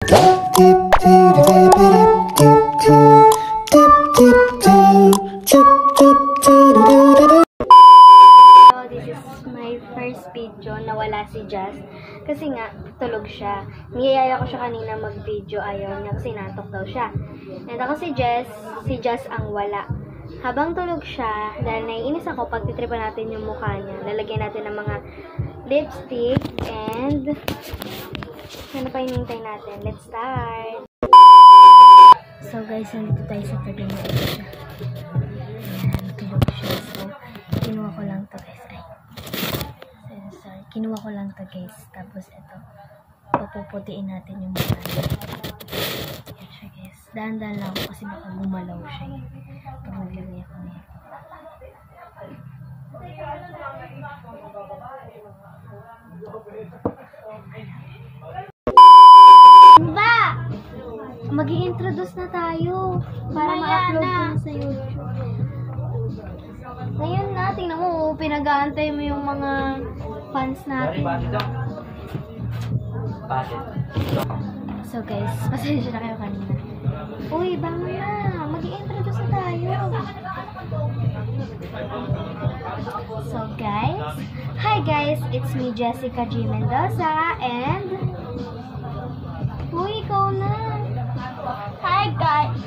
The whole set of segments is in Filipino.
This is my first video na wala si Jazz. Kasi nga, tulog siya. Niyayaya ko siya kanina mag-video. Ayaw niya kasi natok daw siya. And ako si Jazz ang wala. Habang tulog siya, dahil naiinis ako, pag titripan natin yung mukha niya, lalagyan natin ng mga lipstick and ano pa hinihintay natin? Let's start! So guys, nandito tayo sa tabi niya. Ayan, tulog siya. So, kinuha ko lang to guys. Sorry. Kinuha ko lang to guys. Tapos ito, papuputiin natin yung mukha niya. Ayan siya guys. Dahan-dahan lang ako kasi baka gumalaw siya. Pag naglagay ako niya. Ba! Mag-i-introduce na tayo para ma-upload ko na sa YouTube. Ngayon na, tingnan mo, pinag-aantay mo yung mga fans natin. So guys, pasensya na kayo kanina. Uy, bangon na! Mag-i-introduce na tayo. So guys, hi guys! It's me, Jessica G. Mendoza, and uy, ikaw na! Hi guys!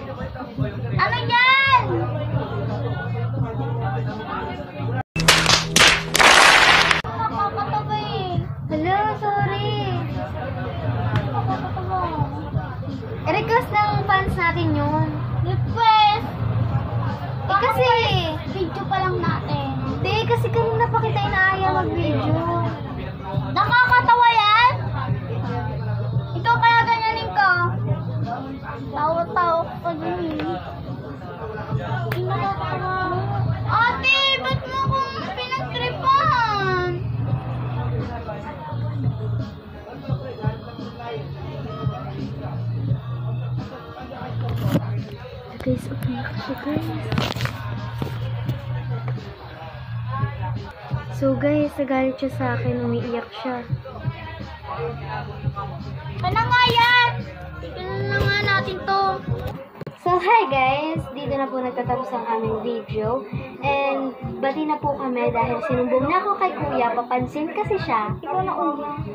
Ano yan? Nakakatawa eh. Hello, sorry. Nakakatawa. I-request ng fans natin yun. Request? Eh kasi, video pa lang natin. Hindi, kasi kanina pa kita inaaya mag-video. Nakakatawa yan? Ikaw kaya ganyanin ka? Tawa-tawa ka din eh. Ate, ba't mo akong pinagtripan? Guys, umiyak siya guys. So guys, nagalit siya sa akin, umiiyak siya. Ano nga yan? Tignan na nga natin to. So hi guys, dito na po nagtatapos ang aming video. And bati na po kami dahil sinumbong na ako kay kuya, papansin kasi siya. Ikaw na umiyak.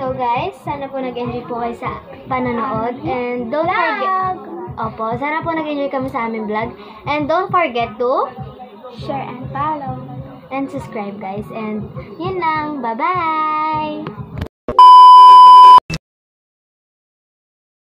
So guys, sana po nag-enjoy po kayo sa pananood. And don't forget, opo, sana po nag-enjoy kami sa aming vlog. And don't forget to share and follow and subscribe guys. And yun lang, bye-bye!